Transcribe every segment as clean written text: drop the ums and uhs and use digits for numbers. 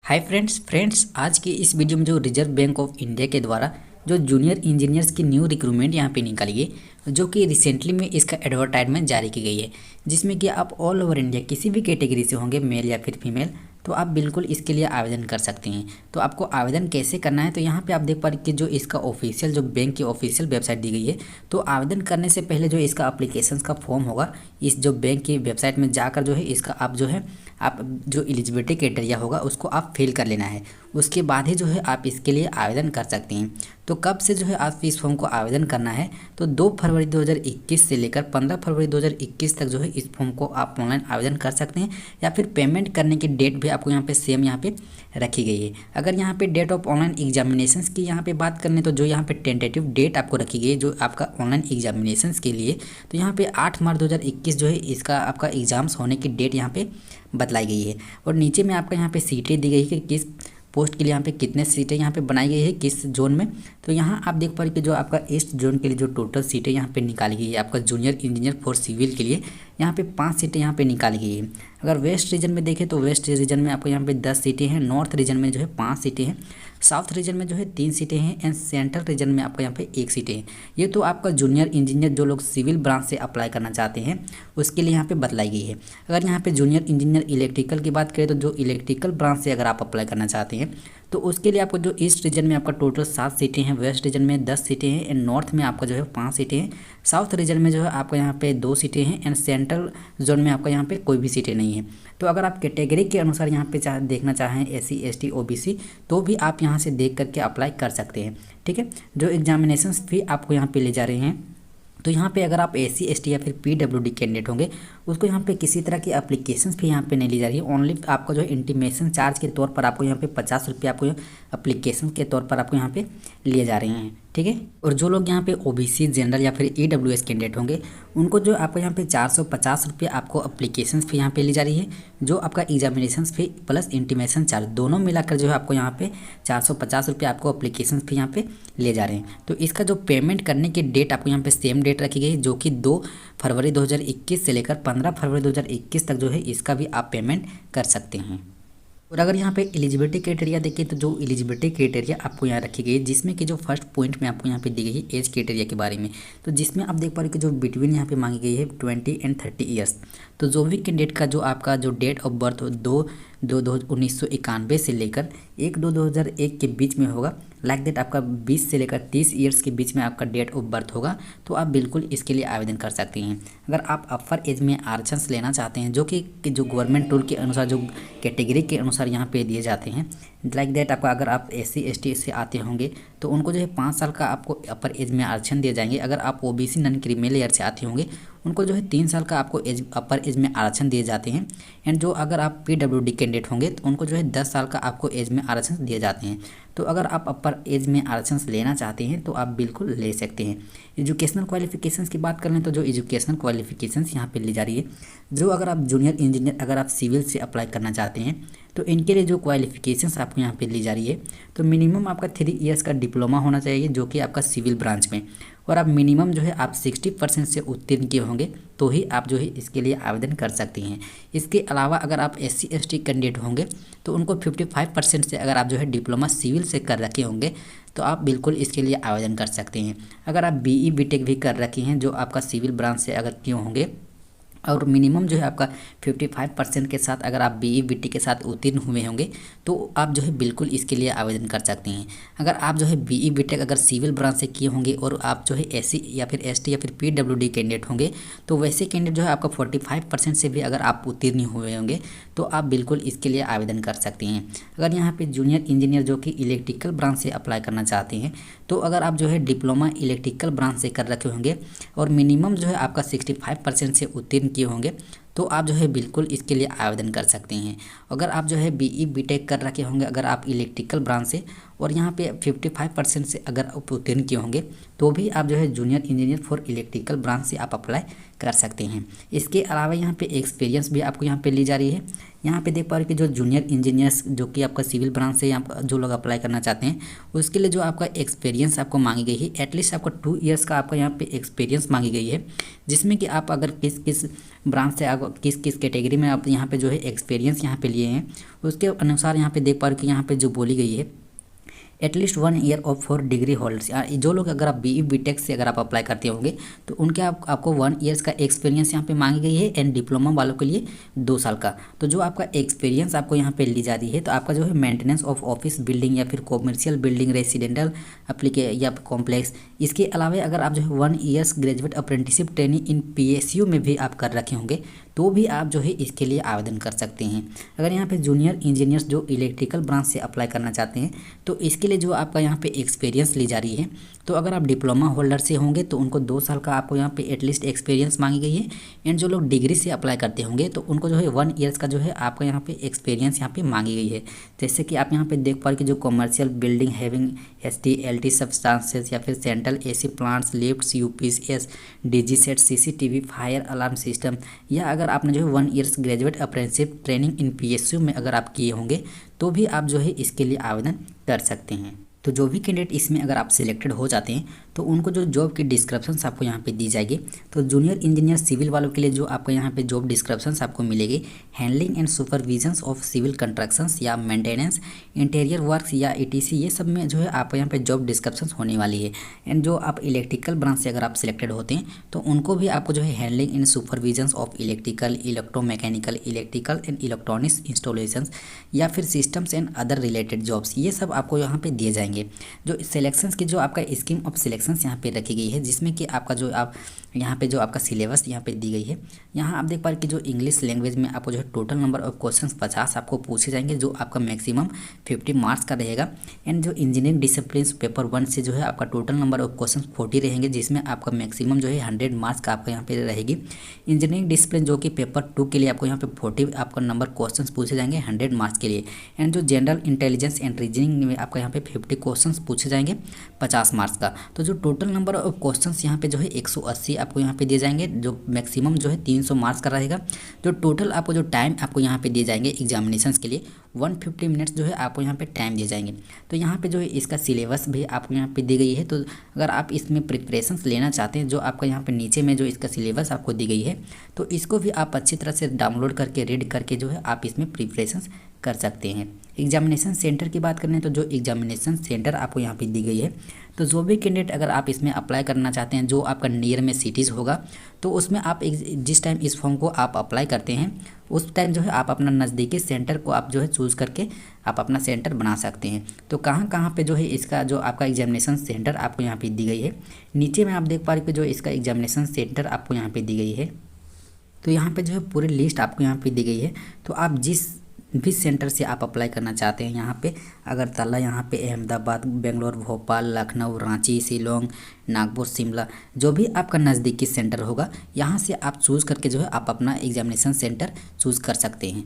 Hi friends आज की इस वीडियो में जो रिजर्व बैंक ऑफ इंडिया के द्वारा जो जूनियर इंजीनियर्स की न्यू रिक्रूटमेंट यहाँ पे निकाली है, जो कि रिसेंटली में इसका एडवर्टाइजमेंट जारी की गई है, जिसमें कि आप ऑल ओवर इंडिया किसी भी कैटेगरी से होंगे, मेल या फिर फीमेल, तो आप बिल्कुल इसके लिए आवेदन कर सकते हैं। तो आपको आवेदन कैसे करना है, तो यहाँ पे आप देख पा रहे कि जो इसका ऑफिशियल जो बैंक की ऑफिशियल वेबसाइट दी गई है, तो आवेदन करने से पहले जो इसका अप्लीकेशन का फॉर्म होगा, इस जो बैंक की वेबसाइट में जाकर जो है इसका आप जो है आप जो एलिजिबिलिटी क्राइटेरिया होगा उसको आप फिल कर लेना है। उसके बाद ही जो है आप इसके लिए आवेदन कर सकते हैं। तो कब से जो है आप इस फॉर्म को आवेदन करना है, तो 2 फरवरी 2021 से लेकर 15 फरवरी 2021 तक जो है इस फॉर्म को आप ऑनलाइन आवेदन कर सकते हैं, या फिर पेमेंट करने की डेट भी आपको यहाँ पे सेम यहाँ पे रखी गई है। अगर यहाँ पे डेट ऑफ ऑनलाइन एग्जामिनेशंस की यहाँ पे बात करें तो जो यहाँ पे टेंटेटिव डेट आपको रखी गई है जो आपका ऑनलाइन एग्जामिनेशंस के लिए, तो यहाँ पे 8 मार्च 2021 जो है इसका आपका एग्ज़ाम्स होने की डेट यहाँ पे बतलाई गई है। और नीचे में आपका यहाँ पे सीटें दी गई है कि किस पोस्ट के लिए यहाँ पे कितने सीटें यहाँ पे बनाई गई है किस जोन में। तो यहाँ आप देख पा रहे कि जो आपका ईस्ट जोन के लिए जो टोटल सीटें यहाँ पे निकाली गई है आपका जूनियर इंजीनियर फॉर सिविल के लिए, यहाँ पे 5 सीटें यहाँ पे निकाली गई है। अगर वेस्ट रीजन में देखें तो वेस्ट रीजन में आपको यहाँ पे 10 सीटें हैं, नॉर्थ रीजन में जो है 5 सीटें हैं, साउथ रीजन में जो है 3 सीटें हैं, एंड सेंट्रल रीजन में आपको यहाँ पे 1 सीटें हैं। ये तो आपका जूनियर इंजीनियर जो लोग सिविल ब्रांच से अप्लाई करना चाहते हैं उसके लिए यहाँ पे बतलाई गई है। अगर यहाँ पे जूनियर इंजीनियर इलेक्ट्रिकल की बात करें तो जो इलेक्ट्रिकल ब्रांच से अगर आप अप्लाई करना चाहते हैं तो उसके लिए आपको जो ईस्ट रीजन में आपका टोटल 7 सीटें हैं, वेस्ट रीजन में 10 सीटें हैं, एंड नॉर्थ में आपका जो है 5 सीटें हैं, साउथ रीजन में जो है आपका यहाँ पे 2 सीटें हैं, एंड सेंट्रल जोन में आपका यहाँ पे कोई भी सीटें नहीं है। तो अगर आप कैटेगरी के अनुसार यहाँ पे देखना चाहें SC ST OBC तो भी आप यहाँ से देख करके अप्लाई कर सकते हैं। ठीक है, जो एग्जामिनेशन भी आपको यहाँ पे ले जा रहे हैं, तो यहाँ पे अगर आप SC ST या फिर PWD कैंडिडेट होंगे उसको यहाँ पे किसी तरह की एप्लीकेशन भी यहाँ पे नहीं ली जा रही है। ओनली आपका जो है इंटीमेशन चार्ज के तौर पर आपको यहाँ पे 50 रुपये आपको एप्लीकेशन के तौर पर आपको यहाँ पे लिए जा रहे हैं। ठीक है, और जो लोग यहाँ पे OBC जनरल या फिर EWS कैंडिडेट होंगे उनको जो आपको यहाँ पे 450 रुपये आपको एप्लीकेशन फी यहाँ पे ली जा रही है, जो आपका एग्जामिनेशन फी प्लस इंटीमेशन चार्ज दोनों मिलाकर जो है आपको यहाँ पे 450 रुपये आपको एप्लीकेशन फी यहाँ पे ले जा रहे हैं। तो इसका जो पेमेंट करने की डेट आपको यहाँ पे सेम डेट रखी गई है, जो कि 2 फरवरी 2021 से लेकर 15 फरवरी 2021 तक जो है इसका भी आप पेमेंट कर सकते हैं। और अगर यहाँ पे एलिजिबिलिटी क्राइटेरिया देखें तो जो एलिजिबिलिटी क्राइटेरिया आपको यहाँ रखी गई है, जिसमें कि जो फर्स्ट पॉइंट में आपको यहाँ पे दी गई है एज क्राइटेरिया के बारे में, तो जिसमें आप देख पा रहे हो कि जो बिटवीन यहाँ पे मांगी गई है 20 एंड 30 ईयर्स। तो जो भी कैंडिडेट का जो आपका जो डेट ऑफ बर्थ हो 2/2/1991 से लेकर 1/2/2001 के बीच में होगा, लाइक दैट आपका 20 से लेकर 30 ईयर्स के बीच में आपका डेट ऑफ बर्थ होगा, तो आप बिल्कुल इसके लिए आवेदन कर सकते हैं। अगर आप अपर एज में आरक्षण लेना चाहते हैं जो कि जो गवर्नमेंट रूल के अनुसार जो कैटेगरी के अनुसार यहाँ पे दिए जाते हैं, लाइक दैट आपका अगर आप SC ST से आते होंगे तो उनको जो है 5 साल का आपको अपर एज में आरक्षण दिए जाएंगे। अगर आप OBC नॉन क्रीमिनल ईयर से आते होंगे उनको जो है 3 साल का आपको एज अपर एज में आरक्षण दिए जाते हैं, एंड जो अगर आप PWD कैंडिडेट होंगे तो उनको जो है 10 साल का आपको एज में आरक्षण दिए जाते हैं। तो अगर आप अपर एज में आरक्षण लेना चाहते हैं तो आप बिल्कुल ले सकते हैं। एजुकेशनल क्वालिफिकेशंस की बात करें तो जो एजुकेशनल क्वालिफिकेशंस यहाँ पे ली जा रही है, जो अगर आप जूनियर इंजीनियर अगर आप सिविल से अप्लाई करना चाहते हैं तो इनके लिए जो क्वालिफिकेशंस आपको यहाँ पे ली जा रही है, तो मिनिमम आपका 3 ईयर्स का डिप्लोमा होना चाहिए जो कि आपका सिविल ब्रांच में, और आप मिनिमम जो है आप 60% से उत्तीर्ण किए होंगे तो ही आप जो है इसके लिए आवेदन कर सकते हैं। इसके अलावा अगर आप SC ST कैंडिडेट होंगे तो उनको 55% से अगर आप जो है डिप्लोमा सिविल से कर रखे होंगे तो आप बिल्कुल इसके लिए आवेदन कर सकते हैं। अगर आप BE BTech भी कर रखे हैं जो आपका सिविल ब्रांच से अगर किए होंगे और मिनिमम जो है आपका 55% के साथ अगर आप BE BTech के साथ उत्तीर्ण हुए होंगे तो आप जो है बिल्कुल इसके लिए आवेदन कर सकते हैं। अगर आप जो है BE BTech अगर सिविल ब्रांच से किए होंगे और आप जो है SC या फिर ST या फिर PWD कैंडिडेट होंगे तो वैसे कैंडिडेट जो है आपका 45% से भी अगर आप उत्तीर्ण हुए होंगे तो आप बिल्कुल इसके लिए आवेदन कर सकते हैं। अगर यहाँ पे जूनियर इंजीनियर जो कि इलेक्ट्रिकल ब्रांच से अप्लाई करना चाहते हैं तो अगर आप जो है डिप्लोमा इलेक्ट्रिकल ब्रांच से कर रखे होंगे और मिनिमम जो है आपका 65% से उत्तीर्ण किए होंगे तो आप जो है बिल्कुल इसके लिए आवेदन कर सकते हैं। अगर आप जो है BE BTech कर रखे होंगे अगर आप इलेक्ट्रिकल ब्रांच से और यहाँ पे 55% से अगर आप उत्तीर्ण किए होंगे तो भी आप जो है junior engineer for electrical branch से आप अप्लाई कर सकते हैं। इसके अलावा यहाँ पे एक्सपीरियंस भी आपको यहाँ पे ली जा रही है। यहाँ पे देख पा रहे हो कि जो जूनियर इंजीनियर्स जो कि आपका सिविल ब्रांच से यहाँ जो लोग अप्लाई करना चाहते हैं उसके लिए जो आपका एक्सपीरियंस आपको मांगी गई है, एटलीस्ट आपका 2 ईयर्स का आपका यहाँ पे एक्सपीरियंस मांगी गई है, जिसमें कि आप अगर किस ब्रांच से आप किस किस कैटेगरी में आप यहाँ पे जो है एक्सपीरियंस यहाँ पे लिए हैं, उसके अनुसार यहाँ पे देख पा रहे हो कि यहाँ पे जो बोली गई है at least 1 year of for degree holders. जो लोग अगर आप बीई बीटेक से अगर आप अप्लाई करते होंगे तो उनके आपको 1 ईयर्स का एक्सपीरियंस यहाँ पे मांगी गई है एंड डिप्लोमा वालों के लिए 2 साल का। तो जो आपका एक्सपीरियंस आपको यहाँ पे ली जा रही है तो आपका जो है मेंटेनेंस ऑफ ऑफिस बिल्डिंग या फिर कॉमर्शियल बिल्डिंग रेसिडेंटल एप्लीके या कॉम्प्लेक्स। इसके अलावा अगर आप जो है 1 years graduate apprenticeship training in PSU में भी आप कर रखे होंगे तो भी आप जो है इसके लिए आवेदन कर सकते हैं। अगर यहाँ पे जूनियर इंजीनियर्स जो इलेक्ट्रिकल ब्रांच से अप्लाई करना चाहते हैं तो इसके लिए जो आपका यहाँ पे एक्सपीरियंस ली जा रही है, तो अगर आप डिप्लोमा होल्डर से होंगे तो उनको 2 साल का आपको यहाँ पे एटलीस्ट एक्सपीरियंस मांगी गई है। एंड जो लोग डिग्री से अप्लाई करते होंगे तो उनको जो है 1 ईयर्स का जो है आपका यहाँ पे एक्सपीरियंस यहाँ पे मांगी गई है। जैसे कि आप यहाँ पे देख पा रहे कि जो commercial building having ST LT substances या फिर central AC plants lifts UPS DG set CCTV fire alarm system, या अगर आपने जो है 1 years graduate apprenticeship training in PSU में अगर आप किए होंगे तो भी आप जो है इसके लिए आवेदन कर सकते हैं। तो जो भी कैंडिडेट इसमें अगर आप सिलेक्टेड हो जाते हैं तो उनको जो जॉब की डिस्क्रिप्शंस आपको यहाँ पे दी जाएगी। तो जूनियर इंजीनियर सिविल वालों के लिए जो आपको यहाँ पे जॉब डिस्क्रिप्शंस आपको मिलेगी, handling and supervisions of civil constructions या मेंटेनेंस इंटीरियर वर्क्स या ETC, ये सब में जो है आपको यहाँ पे जॉब डिस्क्रिप्शंस होने वाली है। एंड जो आप इलेक्ट्रिकल ब्रांच से अगर आप सिलेक्टेड होते हैं तो उनको भी आपको जो है handling and supervisions of electrical electromechanical electrical and electronics installations या फिर systems and other related jobs, ये सब आपको यहाँ पे दिए जाएंगे। जो सिलेक्शंस की जो आपका स्कीम ऑफ सिलेक्शंस यहाँ पे रखी गई है, जिसमें कि आपका जो आप यहाँ पे जो आपका सिलेबस यहाँ पे दी गई है, यहाँ आप देख पा रहे कि जो इंग्लिश लैंग्वेज में आपको जो है टोटल नंबर ऑफ क्वेश्चंस 50 आपको पूछे जाएंगे, जो आपका मैक्सिमम 50 मार्क्स का रहेगा। एंड जो इंजीनियरिंग डिसिप्लिन पेपर 1 से जो है आपका टोटल नंबर ऑफ क्वेश्चन 40 रहेंगे, जिसमें आपका मैक्सिमम जो है 100 मार्क्स का आपका यहाँ पे रहेगी। इंजीनियरिंग डिसिप्लिन जो कि पेपर 2 के लिए आपको यहाँ पे 40 आपका नंबर क्वेश्चन पूछे जाएंगे 100 मार्क्स के लिए। एंड जो जनरल इंटेलिजेंस एंड रीजनिंग में आपका यहाँ पे 50 क्वेश्चन पूछे जाएंगे 50 मार्क्स का। तो जो टोटल नंबर ऑफ क्वेश्चंस यहाँ पे जो है 180 आपको यहाँ पे दिए जाएंगे, जो मैक्सिमम जो है 300 मार्क्स का रहेगा। जो टोटल आपको जो टाइम आपको यहाँ पे दिए जाएंगे एग्जामिनेशंस के लिए 150 मिनट्स जो है आपको यहाँ पे टाइम दिए जाएंगे। तो यहाँ पे जो है इसका सिलेबस भी आपको यहाँ पे दी गई है। तो अगर आप इसमें प्रिपरेशंस लेना चाहते हैं, जो आपका यहाँ पे नीचे में जो इसका सिलेबस आपको दी गई है, तो इसको भी आप अच्छी तरह से डाउनलोड करके रीड करके जो है आप इसमें प्रिपरेशंस कर सकते हैं। एग्जामिनेशन सेंटर की बात करें तो जो एग्जामिनेशन सेंटर आपको यहाँ पे दी गई है, तो जो भी कैंडिडेट अगर आप इसमें अप्लाई करना चाहते हैं जो आपका नियर में सिटीज़ होगा, तो उसमें आप जिस टाइम इस फॉर्म को आप अप्लाई करते हैं उस टाइम जो है आप अपना नज़दीकी सेंटर को आप जो है चूज़ करके आप अपना सेंटर बना सकते हैं। तो कहाँ कहाँ पे जो है इसका जो आपका एग्जामिनेशन सेंटर आपको यहाँ पे दी गई है, नीचे में आप देख पा रहे हो कि जो इसका एग्जामिनेशन सेंटर आपको यहाँ पे दी गई है। तो यहाँ पे जो है पूरी लिस्ट आपको यहाँ पे दी गई है। तो आप जिस भी सेंटर से आप अप्लाई करना चाहते हैं, यहाँ पे अगरतला, यहाँ पे अहमदाबाद, बेंगलोर, भोपाल, लखनऊ, रांची, शिलोंग, नागपुर, शिमला, जो भी आपका नज़दीकी सेंटर होगा यहाँ से आप चूज़ करके जो है आप अपना एग्जामिनेशन सेंटर चूज़ कर सकते हैं।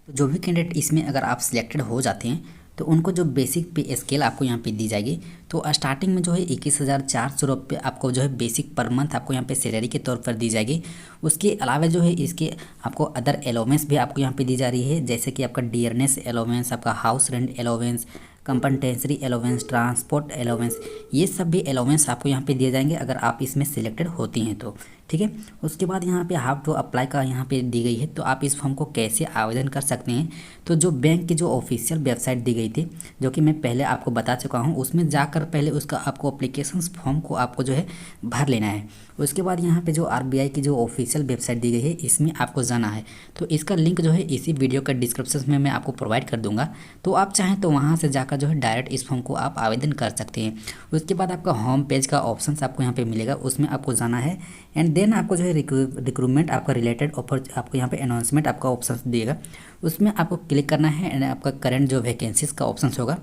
तो जो भी कैंडिडेट इसमें अगर आप सिलेक्टेड हो जाते हैं तो उनको जो बेसिक पे स्केल आपको यहाँ पे दी जाएगी। तो स्टार्टिंग में जो है 21,400 रुपये आपको जो है बेसिक पर मंथ आपको यहाँ पे सैलरी के तौर पर दी जाएगी। उसके अलावा जो है इसके आपको अदर एलोवेंस भी आपको यहाँ पे दी जा रही है, जैसे कि आपका डियरनेस एलोवेंस, आपका house rent allowance, compensatory allowance, transport allowance, ये सब भी एलोवेंस आपको यहाँ पे दिए जाएंगे अगर आप इसमें सिलेक्टेड होती हैं तो। ठीक है, उसके बाद यहाँ पे हाउ टू अप्लाई का यहाँ पे दी गई है। तो आप इस फॉर्म को कैसे आवेदन कर सकते हैं, तो जो बैंक की जो ऑफिशियल वेबसाइट दी गई थी, जो कि मैं पहले आपको बता चुका हूँ, उसमें जाकर पहले उसका आपको अप्लीकेशन फॉर्म को आपको जो है भर लेना है। उसके बाद यहाँ पे जो RBI की जो ऑफिशियल वेबसाइट दी गई है इसमें आपको जाना है। तो इसका लिंक जो है इसी वीडियो का डिस्क्रिप्शन में मैं आपको प्रोवाइड कर दूंगा। तो आप चाहें तो वहाँ से जाकर जो है डायरेक्ट इस फॉर्म को आप आवेदन कर सकते हैं। उसके बाद आपका होम पेज का ऑप्शन आपको यहाँ पे मिलेगा, उसमें आपको जाना है। एंड देन आपको जो है रिक्रूटमेंट आपका रिलेटेड ऑफर आपको यहाँ पे अनाउंसमेंट आपका ऑप्शन दिएगा, उसमें आपको क्लिक करना है। एंड आपका करंट जो वैकेंसीज का ऑप्शन होगा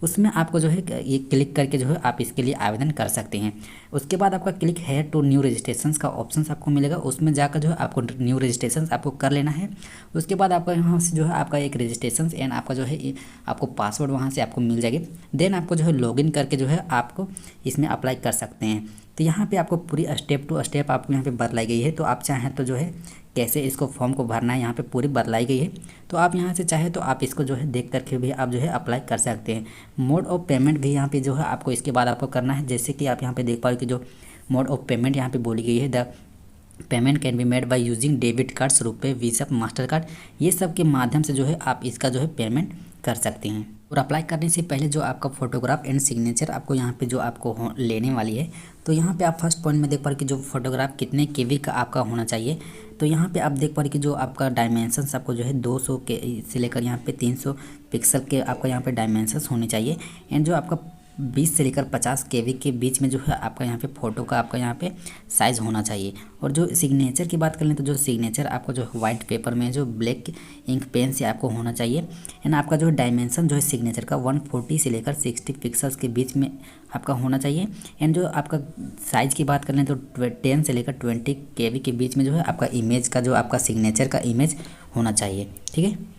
उसमें आपको जो है ये क्लिक करके जो है आप इसके लिए आवेदन कर सकते हैं। उसके बाद आपका क्लिक है टू न्यू रजिस्ट्रेशन का ऑप्शन आपको मिलेगा, उसमें जाकर जो है आपको न्यू रजिस्ट्रेशन आपको कर लेना है। उसके बाद आपका यहाँ से जो है आपका एक रजिस्ट्रेशन एंड आपका जो है आपको पासवर्ड वहाँ से आपको मिल जाएगी। देन आपको जो है लॉगिन करके जो है आपको इसमें अप्लाई कर सकते हैं। तो यहाँ पे आपको पूरी स्टेप टू स्टेप आपको यहाँ पे बतलाई गई है। तो आप चाहें तो जो है कैसे इसको फॉर्म को भरना है यहाँ पे पूरी बतलाई गई है। तो आप यहाँ से चाहे तो आप इसको जो है देख करके भी आप जो है अप्लाई कर सकते हैं। मोड ऑफ पेमेंट भी यहाँ पे जो है आपको इसके बाद आपको करना है, जैसे कि आप यहाँ पे देख पा रहे हो कि जो मोड ऑफ पेमेंट यहाँ पे बोली गई है, the payment can be made by using debit cards, रुपए, वीज़ा, मास्टर कार्ड, ये सब के माध्यम से जो है आप इसका जो है पेमेंट कर सकते हैं। और अप्लाई करने से पहले जो आपका फोटोग्राफ एंड सिग्नेचर आपको यहाँ पे जो आपको लेने वाली है, तो यहाँ पे आप फर्स्ट पॉइंट में देख पा रहे कि जो फोटोग्राफ कितने केवी का आपका होना चाहिए। तो यहाँ पे आप देख पा रहे कि जो आपका डायमेंशंस आपको जो है 200 के से लेकर यहाँ पे 300 पिक्सल के आपका यहाँ पे डायमेंशंस होने चाहिए। एंड जो आपका 20 से लेकर 50 केवी के बीच में जो है आपका यहाँ पे फ़ोटो का आपका यहाँ पे साइज़ होना चाहिए। और जो सिग्नेचर की बात करें तो जो सिग्नेचर आपको जो वाइट पेपर में जो ब्लैक इंक पेन से आपको होना चाहिए। एंड आपका जो डायमेंशन जो है सिग्नेचर का 140 से लेकर 60 पिक्सल्स के बीच में आपका होना चाहिए। एंड जो आपका साइज़ की बात करें तो 10 से लेकर 20 केवी के बीच में जो है आपका इमेज का जो आपका सिग्नेचर का इमेज होना चाहिए। ठीक है।